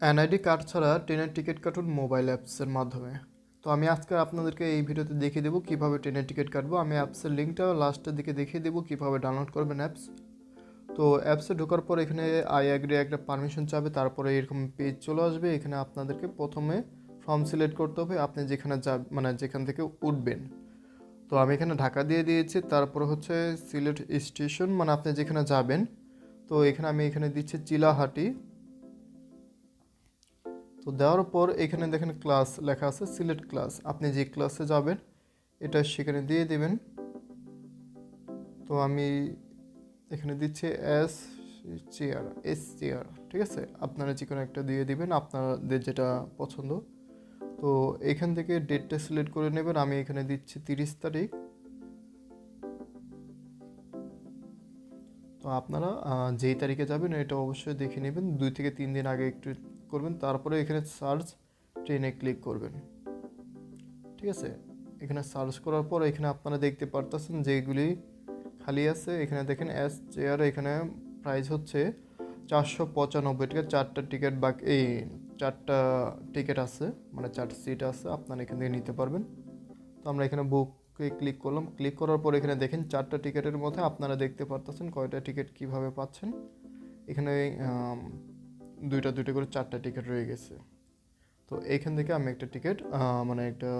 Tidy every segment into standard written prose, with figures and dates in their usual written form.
NID card ছাড়া ট্রেনের ticket কাটুন mobile অ্যাপসের মাধ্যমে। তো আমি আজকে আপনাদেরকে এই ভিডিওতে দেখিয়ে দেবো কীভাবে ট্রেনের টিকিট কাটবো। আমি অ্যাপসের লিঙ্কটা লাস্টের দিকে দেখিয়ে দেবো কীভাবে ডাউনলোড করবেন অ্যাপস। তো অ্যাপসে ঢোকার পর এখানে আই অ্যাগ্রি একটা পারমিশন চাবে, তারপরে এরকম পেজ চলে আসবে। এখানে আপনাদেরকে প্রথমে ফর্ম সিলেক্ট করতে হবে আপনি যেখানে যেখান থেকে উঠবেন। তো আমি এখানে ঢাকা দিয়ে দিয়েছি, তারপরে হচ্ছে সিলেট স্টেশন মানে আপনি যেখানে যাবেন। তো আমি এখানে দিচ্ছি চিলাহাটি। তো দেওয়ার পর এখানে দেখেন ক্লাস লেখা আছে, সিলেক্ট ক্লাস, আপনি যে ক্লাসে যাবেন এটা সেখানে দিয়ে দিবেন। তো আমি এখানে দিচ্ছি চেয়ার, ঠিক আছে, আপনারা যে কোনো একটা দিয়ে দিবেন আপনাদের যেটা পছন্দ। তো এখান থেকে ডেটটা সিলেক্ট করে নেবেন, আমি এখানে দিচ্ছি 30 তারিখ। তো আপনারা যেই তারিখে যাবেন এটা অবশ্যই দেখে নেবেন, 2 থেকে 3 দিন আগে একটু করবেন। তারপরে এখানে সার্চ ট্রেনে ক্লিক করবেন, ঠিক আছে। এখানে সার্চ করার পর এখানে আপনারা দেখতে পারতেছেন যেগুলি খালি আছে। এখানে দেখেন চেয়ার, এখানে প্রাইস হচ্ছে 495 টাকা। 4টা টিকিট বা এই 4টা টিকিট আছে, মানে 4টা সিট আছে, আপনারা এখান থেকে নিতে পারবেন। তো আমরা এখানে বুকে ক্লিক করলাম। ক্লিক করার পর এখানে দেখেন 4টা টিকিটের মধ্যে আপনারা দেখতে পারতেছেন কয়টা টিকিট কিভাবে পাচ্ছেন। এখানে দুইটা করে 4টা টিকিট রয়ে গেছে। তো এইখান থেকে আমি একটা টিকিট মানে একটা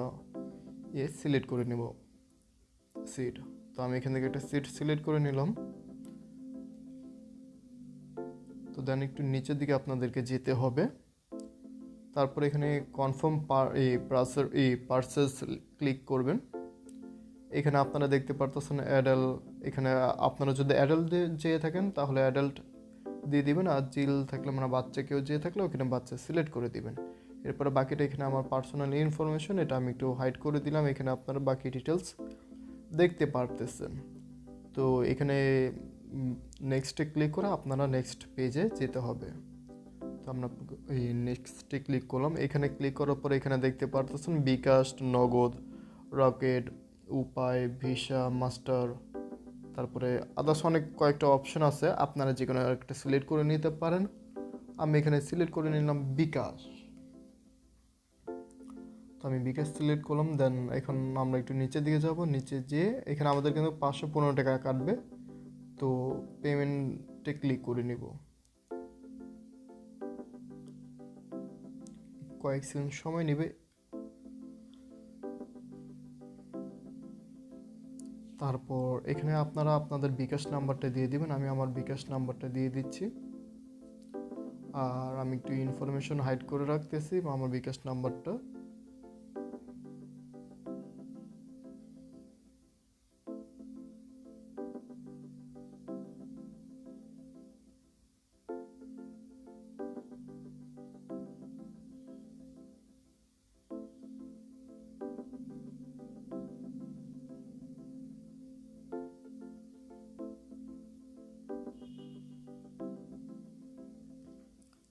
সিলেক্ট করে নেব, সিট। তো আমি এখান থেকে একটা সিট সিলেক্ট করে নিলাম। তো দেন একটু নিচের দিকে আপনাদেরকে যেতে হবে। তারপর এখানে কনফার্ম পারচেজ ক্লিক করবেন। এখানে আপনারা দেখতে পারতেছেন অ্যাডাল্ট। এখানে আপনারা যদি অ্যাডাল্ট যেয়ে থাকেন তাহলে অ্যাডাল্ট দিয়ে দিবেন, আর চিল থাকলে মানে বাচ্চা কেউ যেয়ে থাকলে ওখানে বাচ্চা সিলেক্ট করে দিবেন। এরপরে বাকিটা এখানে আমার পার্সোনাল ইনফরমেশন, এটা আমি একটু হাইড করে দিলাম। এখানে আপনারা বাকি ডিটেলস দেখতে পারতেছেন। তো এখানে নেক্সটে ক্লিক করে আপনারা নেক্সট পেজে যেতে হবে। তো আমরা এই নেক্সটে ক্লিক করলাম। এখানে ক্লিক করার পর এখানে দেখতে পারতেছেন bkash, নগদ, রকেট, উপায়, ভিসা, মাস্টার, তারপরে আদার্স অনেক কয়েকটা অপশন আছে, আপনারা যে কোনো একটা সিলেক্ট করে নিতে পারেন। আমি এখানে সিলেক্ট করে নিলাম বিকাশ। তো আমি বিকাশ সিলেক্ট করলাম। দেন এখন আমরা একটু নিচের দিকে যাব। নিচে যেয়ে এখানে আমাদের কিন্তু 515 টাকা কাটবে। তো পেমেন্টে ক্লিক করে নিব, কয়েক সেকেন্ড সময় নেবে। তারপর এখানে আপনারা আপনাদের বিকাশ নাম্বারটা দিয়ে দিবেন। আমি আমার বিকাশ নাম্বারটা দিয়ে দিচ্ছি, আর আমি একটু ইনফরমেশন হাইড করে রাখতেছি আমার বিকাশ নাম্বারটা।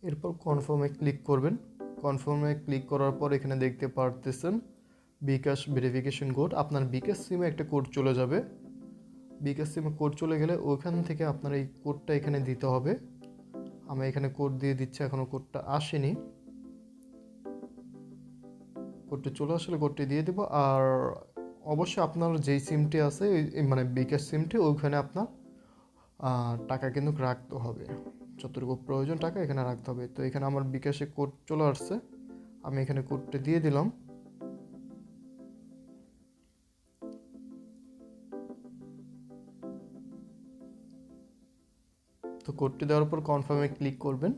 এরপর কনফার্মে ক্লিক করবেন। কনফার্মে ক্লিক করার পর এখানে দেখতে পারতেছেন বিকাশ ভেরিফিকেশন কোড। আপনার বিকাশ সিমে একটা কোড চলে যাবে। বিকাশ সিমে কোড চলে গেলে ওখান থেকে আপনার এই কোডটা এখানে দিতে হবে। আমি এখানে কোড দিয়ে দিচ্ছি, এখনও কোডটা আসেনি। কোডটি চলে আসলে কোডটি দিয়ে দেবো। আর অবশ্যই আপনার যেই সিমটি আছে মানে বিকাশ সিমটি, ওইখানে আপনার টাকা কিন্তু রাখতে হবে, যতটুকু প্রয়োজন টাকা এখানে রাখতে হবে। তো এখানে আমার বিকাশে কোড চলে আসছে, আমি এখানে কোডটা দিয়ে দিলাম। তো কোডটি দেওয়ার পর কনফার্মে ক্লিক করবেন।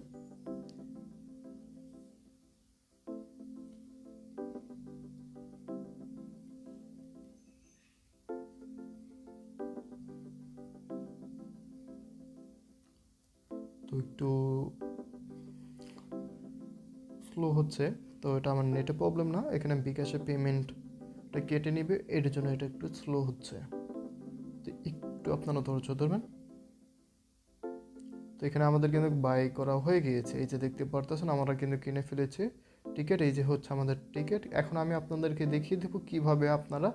তো একটু স্লো হচ্ছে, তো এটা আমার নেটে প্রবলেম না, এখানে বিকাশে পেমেন্টটা কেটে নিবে, এর জন্য এটা একটু স্লো হচ্ছে। তো একটু আপনারা ধৈর্য ধরবেন। তো এখানে আমাদের কিন্তু বাই করা হয়ে গিয়েছে, এই যে দেখতে পারতেছেন আমরা কিন্তু কিনে ফেলেছি টিকিট। এই যে হচ্ছে আমাদের টিকিট। এখন আমি আপনাদেরকে দেখিয়ে দেবো কিভাবে আপনারা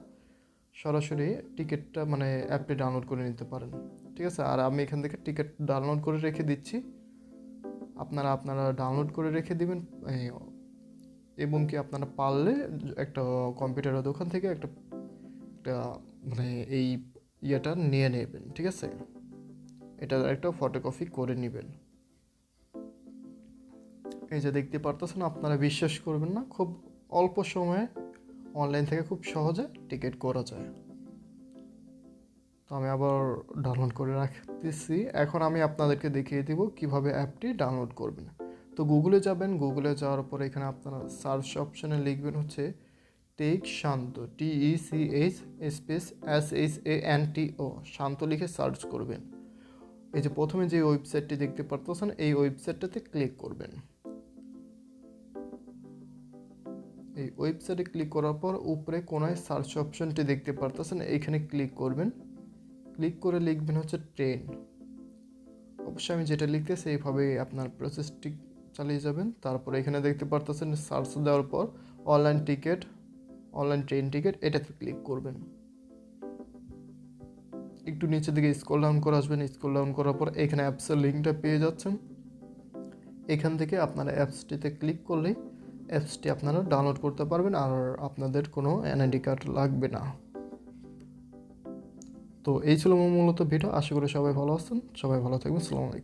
সরাসরি টিকিটটা মানে অ্যাপটি ডাউনলোড করে নিতে পারেন, ঠিক আছে। আর আমি এখান থেকে টিকিট ডাউনলোড করে রেখে দিচ্ছি, আপনারা ডাউনলোড করে রেখে দিবেন, এবং কি আপনারা পারলে একটা কম্পিউটারের দোকান থেকে একটা একটা মানে এই ইয়েটা নিয়ে নেবেন, ঠিক আছে? এটার একটা ফটোকপি করে নেবেন। এই যে দেখতে পারতেছেন, আপনারা বিশ্বাস করবেন না, খুব অল্প সময়ে অনলাইন থেকে খুব সহজে টিকিট করা যায়। তো আমি আবার ডাউনলোড করে রাখতেছি। এখন আমি আপনাদেরকে দেখিয়ে দিব কিভাবে অ্যাপটি ডাউনলোড করবেন। তো গুগলে যাবেন, গুগলে যাওয়ার পরে এখানে আপনারা সার্চ অপশানে লিখবেন হচ্ছে টেক শান্ত, TECH স্পেস SHANTO, শান্ত লিখে সার্চ করবেন। এই যে প্রথমে যে ওয়েবসাইটটি দেখতে পারতেছেন, এই ওয়েবসাইটটাতে ক্লিক করবেন। এই ওয়েবসাইটে ক্লিক করার পর উপরে কোনায় সার্চ অপশনটি দেখতে পারতেছেন, এইখানে ক্লিক করবেন। ক্লিক করে লিখবেন হচ্ছে ট্রেন। অবশ্যই আমি যেটা লিখতেছি এইভাবে আপনার প্রসেসটি চালিয়ে যাবেন। তারপরে এখানে দেখতে পারতেছেন সার্চ দেওয়ার পর অনলাইন ট্রেন টিকিট, এটাতে ক্লিক করবেন। একটু নিচের দিকে স্ক্রল ডাউন করে আসবেন। স্ক্রল ডাউন করার পর এখানে অ্যাপসের লিঙ্কটা পেয়ে যাচ্ছেন। এখান থেকে আপনারা অ্যাপসটিতে ক্লিক করলেই অ্যাপসটি আপনারা ডাউনলোড করতে পারবেন, আর আপনাদের কোনো NID কার্ড লাগবে না। তো এই ছিল মূলত ভিডিও। আশা করি সবাই ভালো আছেন, সবাই ভালো থাকবেন। আসসালামু আলাইকুম।